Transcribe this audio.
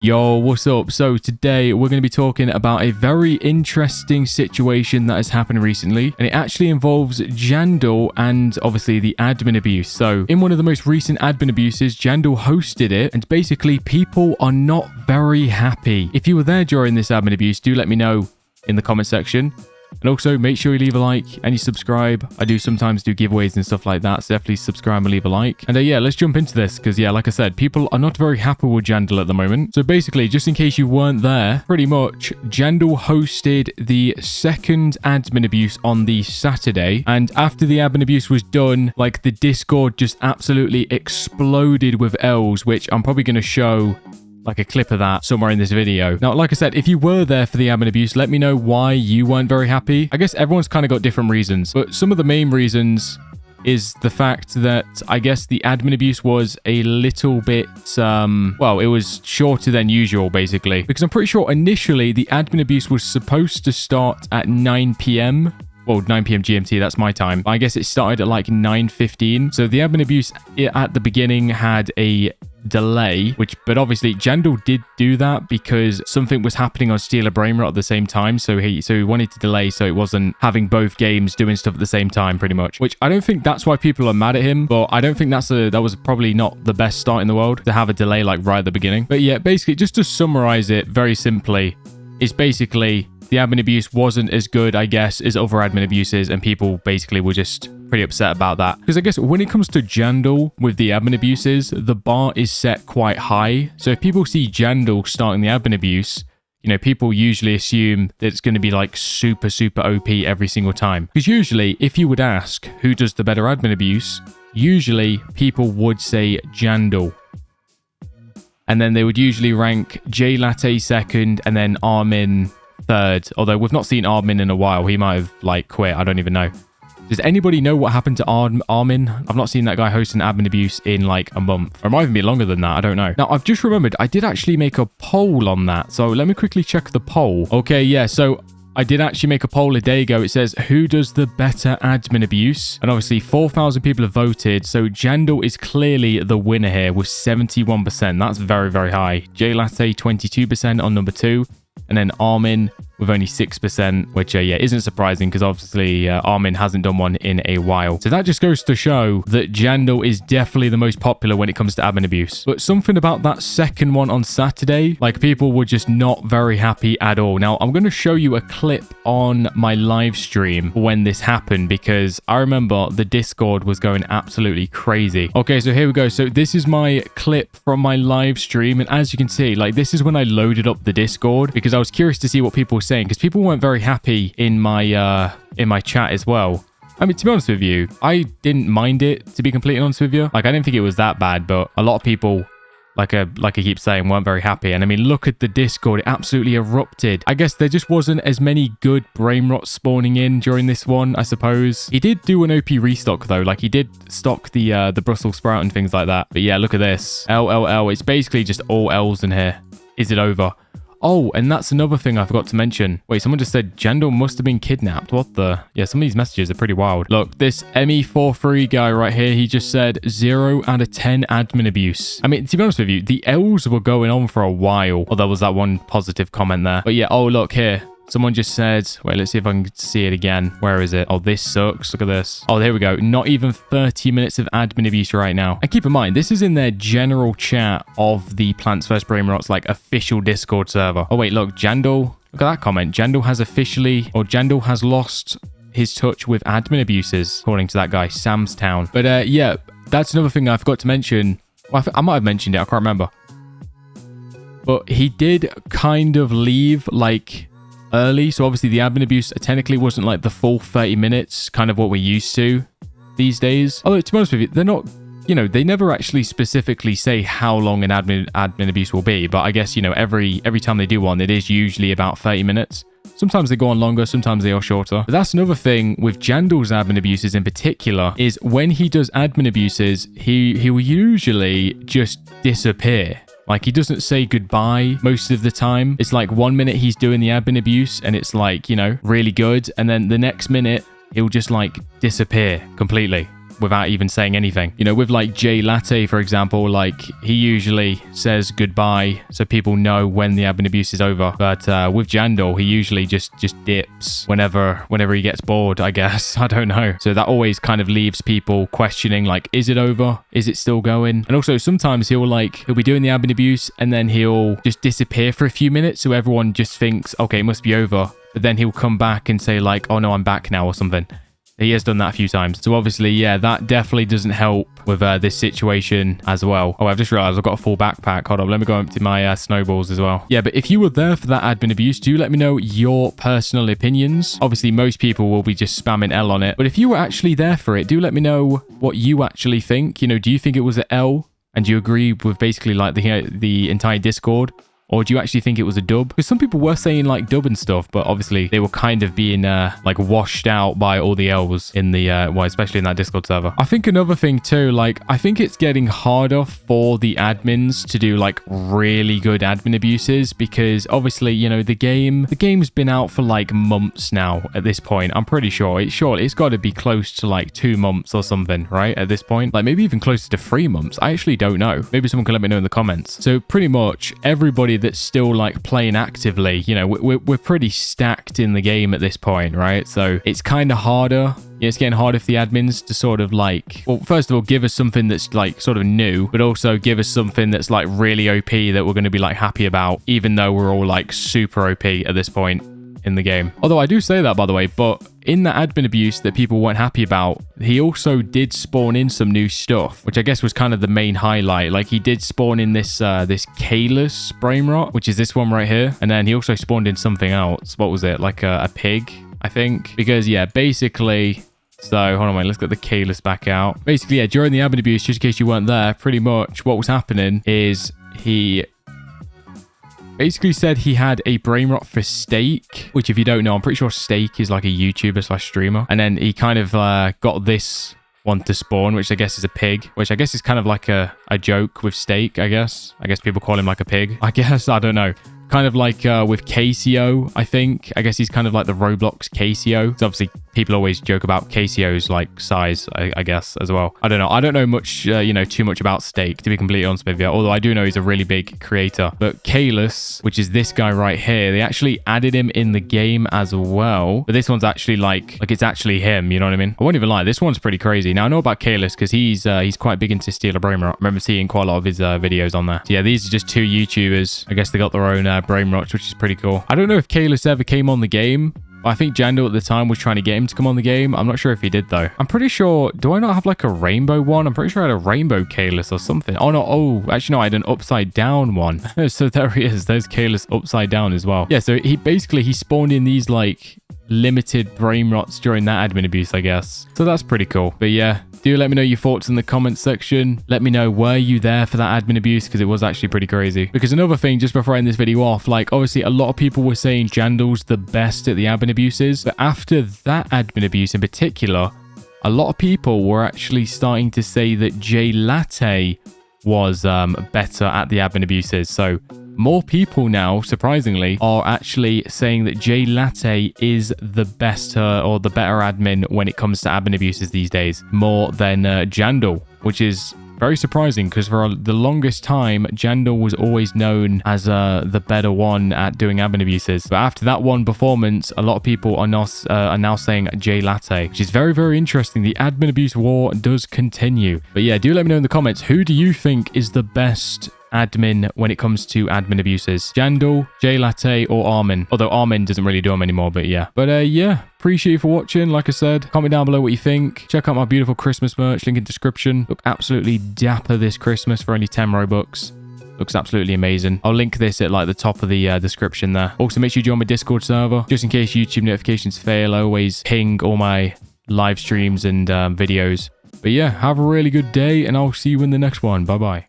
Yo, what's up? So today we're going to be talking about a very interesting situation that has happened recently, and it actually involves Jandel and obviously the admin abuse. So in one of the most recent admin abuses, Jandel hosted it, and basically people are not very happy. If you were there during this admin abuse, do let me know in the comment section. And also, make sure you leave a like and you subscribe. I do sometimes do giveaways and stuff like that, so definitely subscribe and leave a like. And yeah, let's jump into this because, yeah, like I said, people are not very happy with Jandel at the moment. So basically, just in case you weren't there, pretty much, Jandel hosted the second admin abuse on the Saturday. And after the admin abuse was done, like, the Discord just absolutely exploded with L's, which I'm probably going to show like a clip of that somewhere in this video. Now, like I said, if you were there for the admin abuse, let me know why you weren't very happy. I guess everyone's kind of got different reasons, but some of the main reasons is the fact that I guess the admin abuse was a little bit, well, it was shorter than usual, basically. Because I'm pretty sure initially the admin abuse was supposed to start at 9 p.m. Well, 9 p.m. GMT, that's my time. I guess it started at like 9:15. So the admin abuse at the beginning had a delay, but obviously Jandel did do that because something was happening on Steal a Brainrot at the same time. So he wanted to delay so it wasn't having both games doing stuff at the same time, pretty much. Which I don't think that's why people are mad at him, but I don't think that was probably not the best start in the world to have a delay like right at the beginning. But yeah, basically, just to summarize it very simply, is basically the admin abuse wasn't as good, I guess, as other admin abuses, and people basically were just pretty upset about that. Because I guess when it comes to Jandel with the admin abuses, the bar is set quite high. So if people see Jandel starting the admin abuse, you know, people usually assume that it's going to be like super, super OP every single time. Because usually, if you would ask who does the better admin abuse, usually people would say Jandel. And then they would usually rank J Latte second and then Armin third, although we've not seen Armin in a while. He might have like quit. I don't even know. Does anybody know what happened to Armin? I've not seen that guy host an admin abuse in like a month, or it might even be longer than that. I don't know. Now, I've just remembered I did actually make a poll on that, so let me quickly check the poll. Okay, yeah, so I did actually make a poll a day ago. It says, who does the better admin abuse? And obviously 4,000 people have voted, so Jandel is clearly the winner here with 71%. That's very, very high. J Latte 22% on number 2. And then Armin with only 6%, which, yeah, isn't surprising because obviously Armin hasn't done one in a while. So that just goes to show that Jandel is definitely the most popular when it comes to admin abuse. But something about that second one on Saturday, like people were just not very happy at all. Now, I'm going to show you a clip on my live stream when this happened because I remember the Discord was going absolutely crazy. Okay, so here we go. So this is my clip from my live stream. And as you can see, like this is when I loaded up the Discord because I was curious to see what people were saying because people weren't very happy in my chat as well. I mean, to be honest with you, I didn't mind it, to be completely honest with you. Like, I didn't think it was that bad, but a lot of people, like I keep saying, weren't very happy. And I mean, look at the Discord. It absolutely erupted. I guess there just wasn't as many good Brainrots spawning in during this one, I suppose. He did do an OP restock, though. Like, he did stock the Brussels sprout and things like that. But yeah, look at this. LLL. It's basically just all L's in here. Is it over? Oh, and that's another thing I forgot to mention. Wait, someone just said Jandel must have been kidnapped. What the? Yeah, some of these messages are pretty wild. Look, this ME43 guy right here, he just said 0 out of 10 admin abuse. I mean, to be honest with you, the L's were going on for a while. Oh, there was that one positive comment there. But yeah, oh, look here. Someone just said, wait, let's see if I can see it again. Where is it? Oh, this sucks. Look at this. Oh, there we go. Not even 30 minutes of admin abuse right now. And keep in mind, this is in their general chat of the Plants Vs Brainrots, like, official Discord server. Oh, wait, look, Jandel. Look at that comment. Jandel has lost his touch with admin abuses, according to that guy, Sam's Town. But yeah, that's another thing I forgot to mention. Well, I might have mentioned it. I can't remember. But he did kind of leave, like, early. So obviously the admin abuse technically wasn't like the full 30 minutes, kind of what we're used to these days. Although, to be honest with you, they're not, you know, they never actually specifically say how long an admin abuse will be. But I guess, you know, every time they do one, it is usually about 30 minutes. Sometimes they go on longer, sometimes they are shorter. But that's another thing with Jandel's admin abuses in particular, is when he does admin abuses, he will usually just disappear. Like, he doesn't say goodbye most of the time. It's like 1 minute he's doing the admin abuse and it's like, you know, really good. And then the next minute, he'll just like disappear completely. without even saying anything. You know, with like J Latte, for example, like he usually says goodbye so people know when the admin abuse is over. But with Jandel, he usually just dips whenever he gets bored, I guess. I don't know. So that always kind of leaves people questioning, like, is it over? Is it still going? And also sometimes he'll be doing the admin abuse and then he'll just disappear for a few minutes. So everyone just thinks, okay, it must be over. But then he'll come back and say like, oh no, I'm back now or something. He has done that a few times. So obviously, yeah, that definitely doesn't help with this situation as well. Oh, I've just realized I've got a full backpack. Hold on, let me go empty my snowballs as well. Yeah, but if you were there for that admin abuse, do let me know your personal opinions. Obviously, most people will be just spamming L on it. But if you were actually there for it, do let me know what you actually think. You know, do you think it was an L? And do you agree with basically like the entire Discord? Or do you actually think it was a dub? Because some people were saying like dub and stuff, but obviously they were kind of being like washed out by all the L's in the, well, especially in that Discord server. I think another thing too, like I think it's getting harder for the admins to do like really good admin abuses because obviously, you know, the game's been out for like months now at this point. I'm pretty sure it's got to be close to like 2 months or something, right? At this point, like maybe even closer to 3 months. I actually don't know. Maybe someone can let me know in the comments. So pretty much everybody that's still like playing actively, you know, we're pretty stacked in the game at this point, right? So it's kind of harder. Yeah, it's getting harder for the admins to sort of like, well, first of all, give us something that's like sort of new, but also give us something that's like really OP that we're going to be like happy about, even though we're all like super OP at this point in the game. Although I do say that, by the way, but in the admin abuse that people weren't happy about, he also did spawn in some new stuff, which I guess was kind of the main highlight. Like he did spawn in this Plants Brainrot, which is this one right here. And then he also spawned in something else. What was it? Like a pig, I think. Because yeah, basically... So, hold on, wait, let's get the Plants back out. Basically, yeah, during the admin abuse, just in case you weren't there, pretty much what was happening is he basically said he had a brainrot for Steak, which if you don't know, I'm pretty sure Steak is like a YouTuber / streamer. And then he kind of got this one to spawn, which I guess is a pig, which I guess is kind of like a joke with Steak, I guess. I guess people call him like a pig. I guess, I don't know. Kind of like with KCO, I think. I guess he's kind of like the Roblox KCO. So obviously, people always joke about KCO's like size, I guess, as well. I don't know. I don't know much, you know, too much about Steak, to be completely honest with you. Although I do know he's a really big creator. But Plants, which is this guy right here, they actually added him in the game as well. But this one's actually like it's actually him, you know what I mean? I won't even lie. This one's pretty crazy. Now, I know about Plants because he's quite big into Steal a Brainrot. I remember seeing quite a lot of his videos on there. So yeah, these are just 2 YouTubers. I guess they got their own Brainrots, which is pretty cool. I don't know if Plants ever came on the game. I think Jandel at the time was trying to get him to come on the game. I'm not sure if he did though. I'm pretty sure, do I not have like a rainbow one? I'm pretty sure I had a rainbow Plants or something. Oh no, oh, actually no, I had an upside down one. So there he is. There's Plants upside down as well. Yeah, so he spawned in these like limited brainrots during that admin abuse, I guess. So that's pretty cool. But yeah, do let me know your thoughts in the comments section. Let me know, were you there for that admin abuse? Because it was actually pretty crazy. Because another thing, just before I end this video off, like obviously a lot of people were saying Jandel's the best at the admin abuses. But after that admin abuse in particular, a lot of people were actually starting to say that J Latte was better at the admin abuses. So more people now, surprisingly, are actually saying that J Latte is the best or the better admin when it comes to admin abuses these days, more than Jandel, which is very surprising because for the longest time, Jandel was always known as the better one at doing admin abuses. But after that one performance, a lot of people are now saying J Latte, which is very, very interesting. The admin abuse war does continue. But yeah, do let me know in the comments, who do you think is the best admin when it comes to admin abuses? Jandel, J Latte, or Armin? Although Armin doesn't really do them anymore, but yeah. But yeah, appreciate you for watching. Like I said, comment down below what you think. Check out my beautiful Christmas merch, link in description. Look absolutely dapper this Christmas for only 10 Robux. Looks absolutely amazing. I'll link this at like the top of the description there. Also, make sure you join my Discord server. Just in case YouTube notifications fail, I always ping all my live streams and videos. But yeah, have a really good day, and I'll see you in the next one. Bye-bye.